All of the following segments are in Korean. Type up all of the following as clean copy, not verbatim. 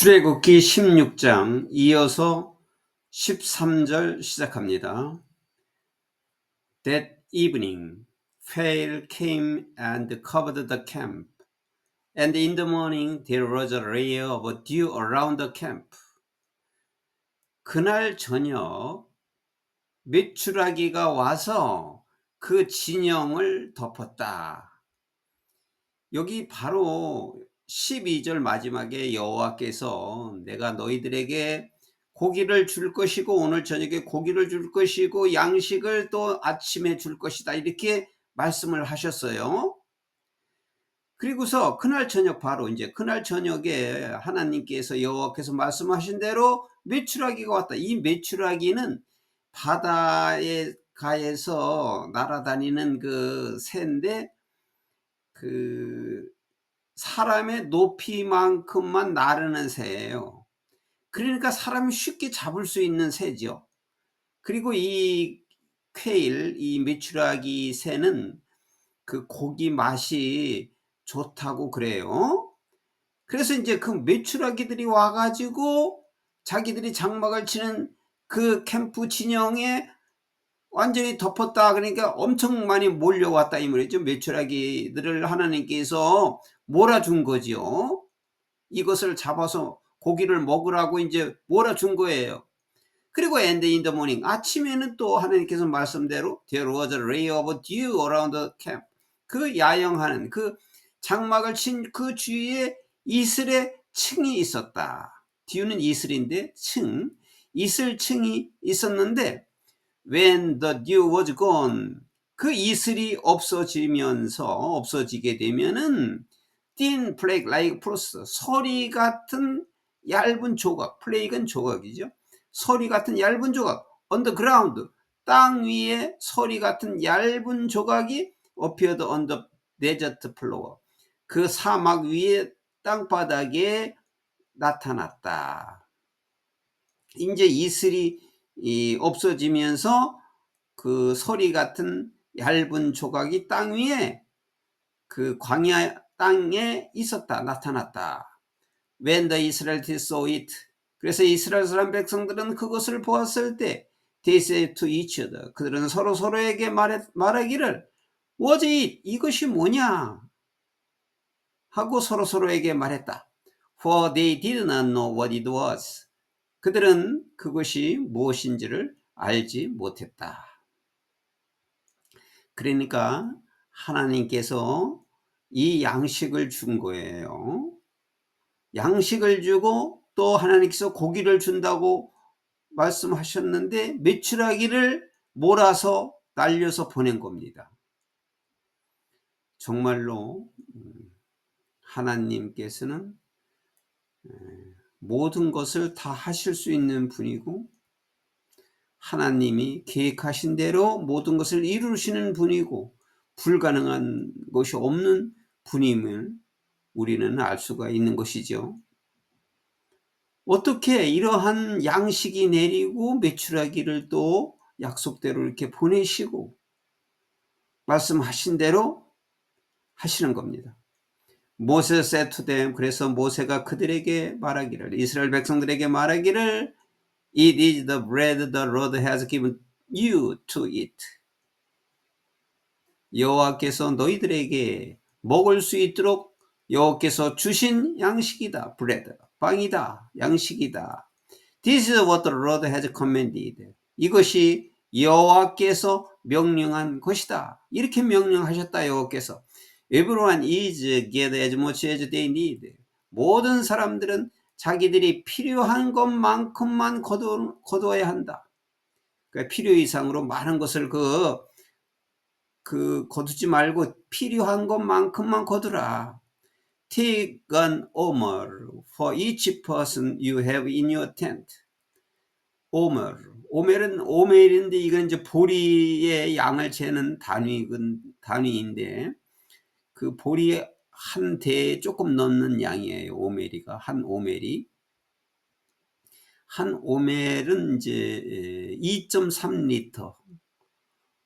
출애굽기 16장 이어서 13절 시작합니다. That evening, Pharaoh came and covered the camp, and in the morning there was a layer of dew around the camp. 그날 저녁 메추라기가 와서 그 진영을 덮었다. 여기 바로 12절 마지막에 여호와께서 내가 너희들에게 고기를 줄 것이고 오늘 저녁에 고기를 줄 것이고 양식을 또 아침에 줄 것이다 이렇게 말씀을 하셨어요. 그리고서 그날 저녁 바로 이제 그날 저녁에 하나님께서 여호와께서 말씀하신 대로 메추라기가 왔다. 이 메추라기는 바다에 가에서 날아다니는 그 새인데 그 사람의 높이만큼만 나르는 새예요. 그러니까 사람이 쉽게 잡을 수 있는 새죠. 그리고 이 퀘일, 이 메추라기 새는 그 고기 맛이 좋다고 그래요. 그래서 이제 그 메추라기들이 와가지고 자기들이 장막을 치는 그 캠프 진영에 완전히 덮었다. 그러니까 엄청 많이 몰려왔다 이 말이죠. 메추라기들을 하나님께서 몰아준 거지요. 이것을 잡아서 고기를 먹으라고 이제 몰아준 거예요. 그리고 and in the morning, 아침에는 또 하나님께서 말씀대로 there was a layer of dew around the camp. 그 야영하는 그 장막을 친 그 주위에 이슬의 층이 있었다. dew는 이슬인데 층, 이슬층이 있었는데 when the dew was gone, 그 이슬이 없어지게 되면은 thin flake like frost, 서리 같은 얇은 조각, 플레이크는 조각이죠. 서리 같은 얇은 조각, on the ground, 땅 위에 서리 같은 얇은 조각이 appeared on the desert floor, 그 사막 위에 땅바닥에 나타났다. 이제 이슬이 없어지면서 그 서리 같은 얇은 조각이 땅 위에 그 광야 땅에 있었다, 나타났다. When the Israelites saw it, 그래서 이스라엘 사람 백성들은 그것을 보았을 때 they said to each other, 그들은 서로에게 말하기를 was it, 이것이 뭐냐 하고 서로에게 말했다. For they did not know what it was, 그들은 그것이 무엇인지를 알지 못했다. 그러니까 하나님께서 이 양식을 준 거예요. 양식을 주고 또 하나님께서 고기를 준다고 말씀하셨는데 메추라기를 몰아서 날려서 보낸 겁니다. 정말로 하나님께서는 모든 것을 다 하실 수 있는 분이고 하나님이 계획하신 대로 모든 것을 이루시는 분이고 불가능한 것이 없는 분임을 우리는 알 수가 있는 것이죠. 어떻게 이러한 양식이 내리고 메추라기를 또 약속대로 이렇게 보내시고 말씀하신 대로 하시는 겁니다. 모세 said to them, 그래서 모세가 그들에게 말하기를, 이스라엘 백성들에게 말하기를 It is the bread the Lord has given you to eat. 여호와께서 너희들에게 먹을 수 있도록 여호와께서 주신 양식이다. bread, 빵이다. 양식이다. This is what the Lord has commanded. 이것이 여호와께서 명령한 것이다. 이렇게 명령하셨다. 여호와께서. Everyone is get as much as they need. 모든 사람들은 자기들이 필요한 것만큼만 거두어야 한다. 그러니까 필요 이상으로 많은 것을 거두지 말고 필요한 것만큼만 거두라. Take an omer for each person you have in your tent. 오멜은 오멜인데 이건 이제 보리의 양을 재는 단위인데 그 보리 한 대에 조금 넘는 양이에요. 오멜이가 한 오멜이. 한 오멜은 이제 2.3리터.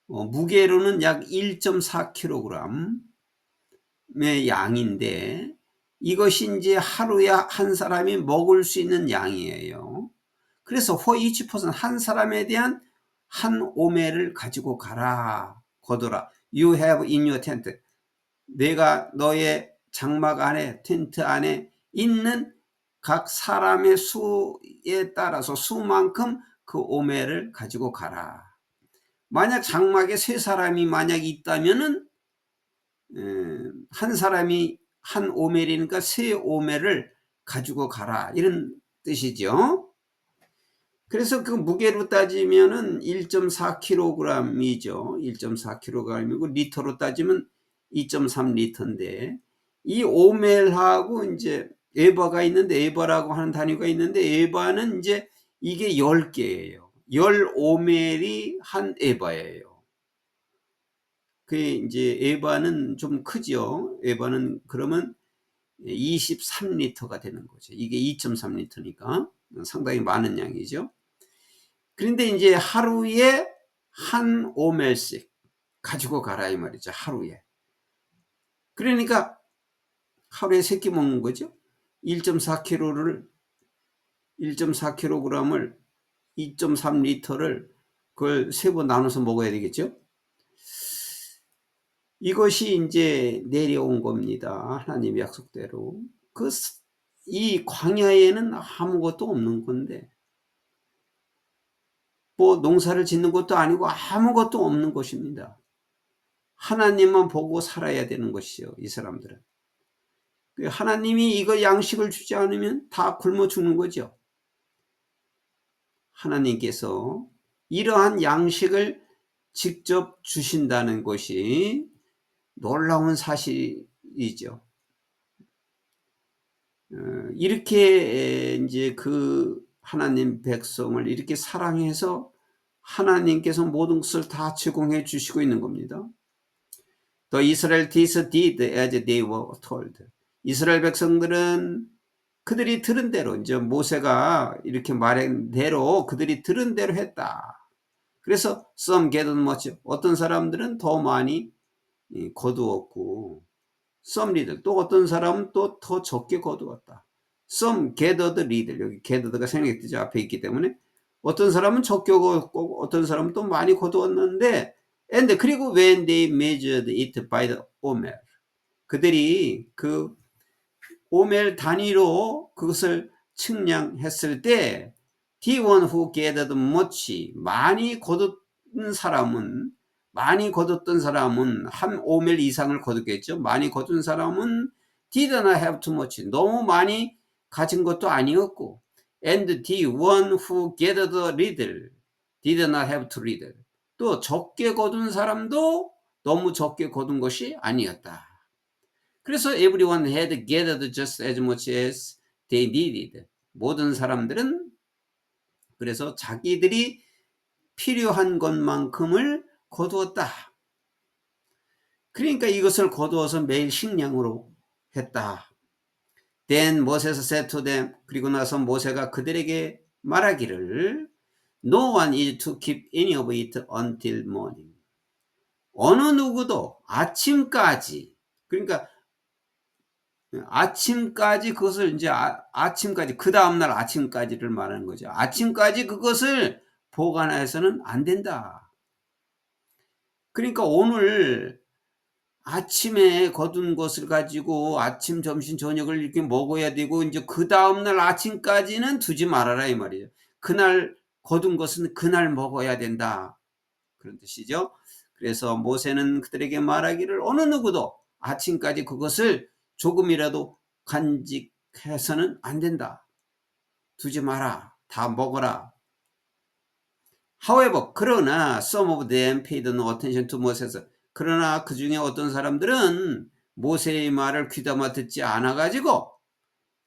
무게로는 약 1.4kg의 양인데 이것이 이제 하루에 한 사람이 먹을 수 있는 양이에요. 그래서 for each person, 한 사람에 대한 한 오멜을 가지고 가라. 거둬라. You have in your tent. 내가 너의 장막 안에, 텐트 안에 있는 각 사람의 수에 따라서 수만큼 그 오멜을 가지고 가라. 만약 장막에 세 사람이 만약 있다면은 한 사람이 한 오멜이니까 세 오멜을 가지고 가라, 이런 뜻이죠. 그래서 그 무게로 따지면은 1.4kg이죠. 1.4kg이고 리터로 따지면 2.3리터인데 이 오멜하고 이제 에바가 있는데, 에바라고 하는 단위가 있는데, 에바는 이제 이게 10개예요. 10오멜이 한 에바예요. 그 이제 에바는 좀 크죠. 에바는 그러면 23리터가 되는 거죠. 이게 2.3리터니까 상당히 많은 양이죠. 그런데 이제 하루에 한 오멜씩 가지고 가라 이 말이죠. 하루에. 그러니까 하루에 3끼 먹는 거죠. 1.4kg를 1.4kg을 2.3리터를 그걸 3번 나눠서 먹어야 되겠죠. 이것이 이제 내려온 겁니다. 하나님의 약속대로. 이 광야에는 아무것도 없는 건데, 뭐 농사를 짓는 것도 아니고 아무것도 없는 것입니다. 하나님만 보고 살아야 되는 것이죠, 이 사람들은. 하나님이 이거 양식을 주지 않으면 다 굶어 죽는 거죠. 하나님께서 이러한 양식을 직접 주신다는 것이 놀라운 사실이죠. 이렇게 이제 그 하나님 백성을 이렇게 사랑해서 하나님께서 모든 것을 다 제공해 주시고 있는 겁니다. The Israelites did as they were told. 이스라엘 백성들은 그들이 들은 대로, 이제 모세가 이렇게 말한 대로 그들이 들은 대로 했다. 그래서 some gathered much, 어떤 사람들은 더 많이 거두었고, some little, 또 어떤 사람은 또 더 적게 거두었다. some gathered little, 여기 gathered가 생략 뜻이 앞에 있기 때문에 어떤 사람은 적게 거두었고 어떤 사람은 또 많이 거두었는데, and 그리고 when they measured it by the omer, 그들이 그 오멜 단위로 그것을 측량했을 때 the one who gathered much, 많이 거뒀던 사람은 한 오멜 이상을 거뒀겠죠. 많이 거둔 사람은 did not have too much, 너무 많이 가진 것도 아니었고, and the one who gathered little did not have too little, 또 적게 거둔 사람도 너무 적게 거둔 것이 아니었다. 그래서 everyone had gathered just as much as they needed. 모든 사람들은 그래서 자기들이 필요한 것만큼을 거두었다. 그러니까 이것을 거두어서 매일 식량으로 했다. Then Moses said to them, 그리고 나서 모세가 그들에게 말하기를, No one is to keep any of it until morning. 어느 누구도 아침까지, 그러니까 아침까지 그것을 이제 아침까지, 그 다음날 아침까지를 말하는 거죠. 아침까지 그것을 보관해서는 안 된다. 그러니까 오늘 아침에 거둔 것을 가지고 아침, 점심, 저녁을 이렇게 먹어야 되고, 이제 그 다음날 아침까지는 두지 말아라 이 말이에요. 그날 거둔 것은 그날 먹어야 된다, 그런 뜻이죠. 그래서 모세는 그들에게 말하기를, 어느 누구도 아침까지 그것을 조금이라도 간직해서는 안 된다. 두지 마라. 다 먹어라. However, 그러나 some of them paid no attention to Moses. 그러나 그 중에 어떤 사람들은 모세의 말을 귀담아 듣지 않아가지고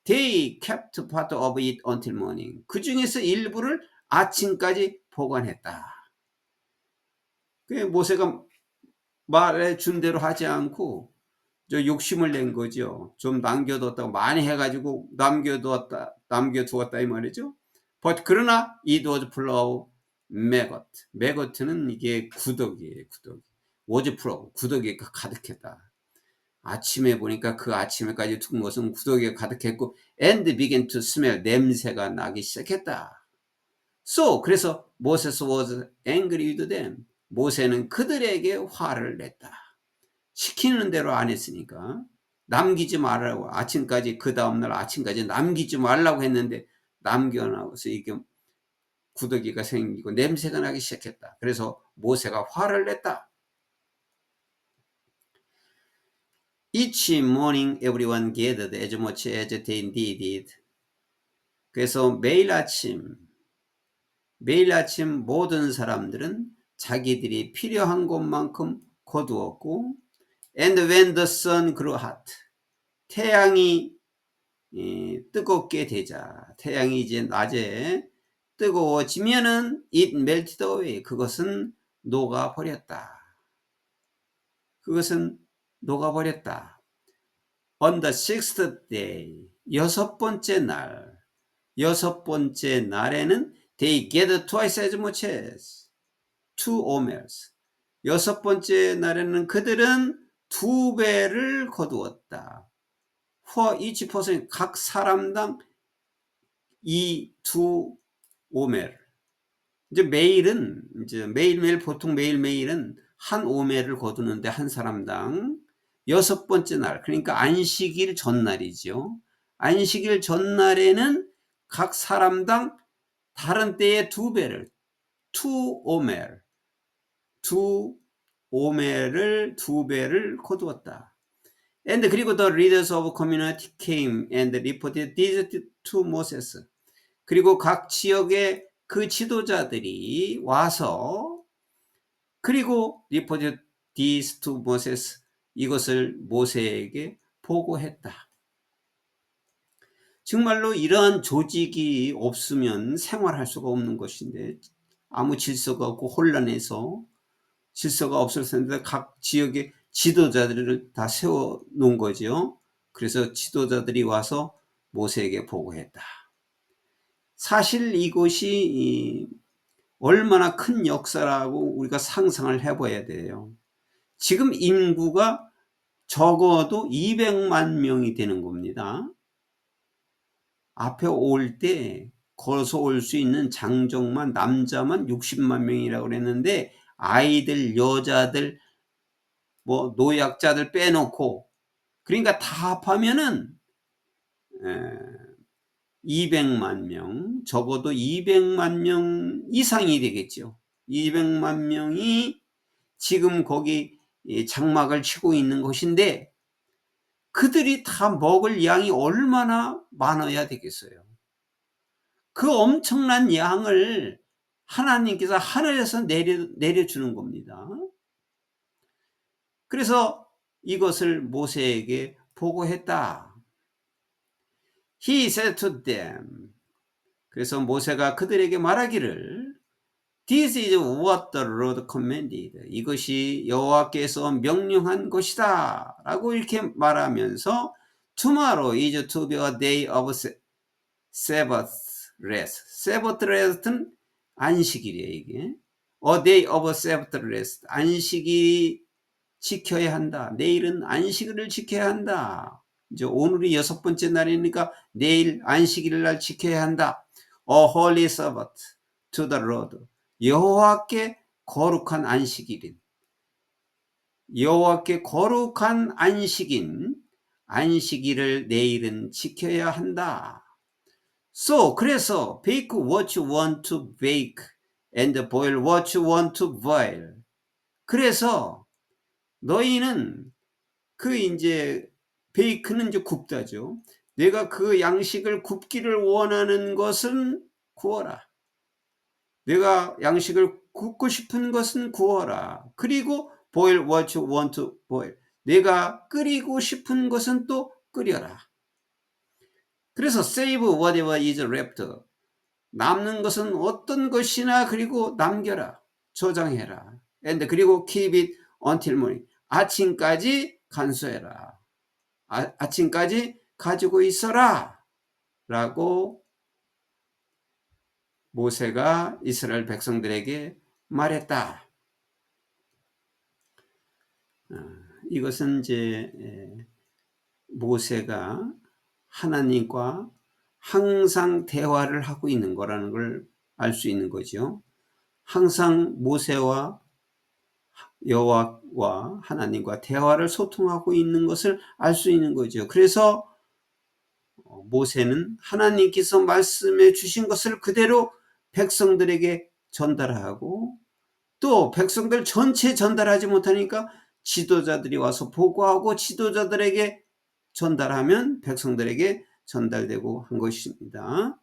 they kept part of it until morning. 그 중에서 일부를 아침까지 보관했다. 모세가 말해 준 대로 하지 않고 저 욕심을 낸 거죠. 좀 남겨뒀다고, 많이 해가지고 남겨두었다 이 말이죠. But 그러나 it was full of maggot. magot는 이게 구더기예요. 구더기. was full of, 구더기가 가득했다. 아침에 보니까 그 아침에까지 둔 것은 구더기가 가득했고 and began to smell 냄새가 나기 시작했다. So 그래서 Moses was angry with them. 모세는 그들에게 화를 냈다. 시키는 대로 안 했으니까 남기지 말라고 아침까지 그 다음날 아침까지 남기지 말라고 했는데 남겨놔서 이게 구더기가 생기고 냄새가 나기 시작했다. 그래서 모세가 화를 냈다. Each morning everyone gathered as much as they needed. 그래서 매일 아침 모든 사람들은 자기들이 필요한 것만큼 거두었고 and when the sun grew hot 태양이 뜨겁게 되자 태양이 이제 낮에 뜨거워지면은 it melted away 그것은 녹아버렸다. 그것은 녹아버렸다. On the sixth day 여섯 번째 날에는 they gathered twice as much as two omers 여섯 번째 날에는 그들은 두 배를 거두었다. For each person 각 사람당 이 두 오멜 이제 매일매일 보통 매일매일은 한 오멜을 거두는데 한 사람당 여섯 번째 날 그러니까 안식일 전날이죠. 안식일 전날에는 각 사람당 다른 때의 두 배를 두 오멜을 두 배를 거두었다. And 그리고 the leaders of community came and reported this to Moses. 그리고 각 지역의 그 지도자들이 와서 그리고 reported this to Moses. 이것을 모세에게 보고했다. 정말로 이러한 조직이 없으면 생활할 수가 없는 것인데 아무 질서가 없고 혼란해서 질서가 없을 텐데 각 지역의 지도자들을 다 세워놓은 거죠. 그래서 지도자들이 와서 모세에게 보고했다. 사실 이것이 얼마나 큰 역사라고 우리가 상상을 해봐야 돼요. 지금 인구가 적어도 200만 명이 되는 겁니다. 앞에 올 때 걸어서 올 수 있는 장정만 남자만 60만 명이라고 그랬는데 아이들 여자들 뭐 노약자들 빼놓고 그러니까 다 합하면은 200만 명 적어도 200만 명 이상이 되겠죠. 200만 명이 지금 거기 장막을 치고 있는 것인데 그들이 다 먹을 양이 얼마나 많아야 되겠어요. 그 엄청난 양을 하나님께서 하늘에서 내려주는 겁니다. 그래서 이것을 모세에게 보고했다. He said to them. 그래서 모세가 그들에게 말하기를 This is what the Lord commanded. 이것이 여호와께서 명령한 것이다. 라고 이렇게 말하면서 Tomorrow is to be a day of Sabbath rest. Sabbath rest는 안식일이에요. 이게. A day of Sabbath rest. 안식일이 지켜야 한다. 내일은 안식일을 지켜야 한다. 이제 오늘이 여섯 번째 날이니까 내일 안식일을 날 지켜야 한다. A holy Sabbath to the Lord. 여호와께 거룩한 안식일인 여호와께 거룩한 안식인 안식일을 내일은 지켜야 한다. So 그래서 bake what you want to bake and boil what you want to boil. 그래서 너희는 그 이제 베이크는 이제 굽다죠. 내가 그 양식을 굽기를 원하는 것은 구워라. 내가 양식을 굽고 싶은 것은 구워라. 그리고 boil what you want to boil. 내가 끓이고 싶은 것은 또 끓여라. 그래서 save whatever is left. 남는 것은 어떤 것이나 그리고 남겨라. 저장해라. and 그리고 keep it until morning. 아침까지 간수해라. 아침까지 가지고 있어라. 라고 모세가 이스라엘 백성들에게 말했다. 이것은 이제 모세가 하나님과 항상 대화를 하고 있는 거라는 걸 알 수 있는 거죠. 항상 모세와 여호와와 하나님과 대화를 소통하고 있는 것을 알 수 있는 거죠. 그래서 모세는 하나님께서 말씀해 주신 것을 그대로 백성들에게 전달하고, 또 백성들 전체 전달하지 못하니까 지도자들이 와서 보고하고 지도자들에게 전달하면 백성들에게 전달되고 한 것입니다.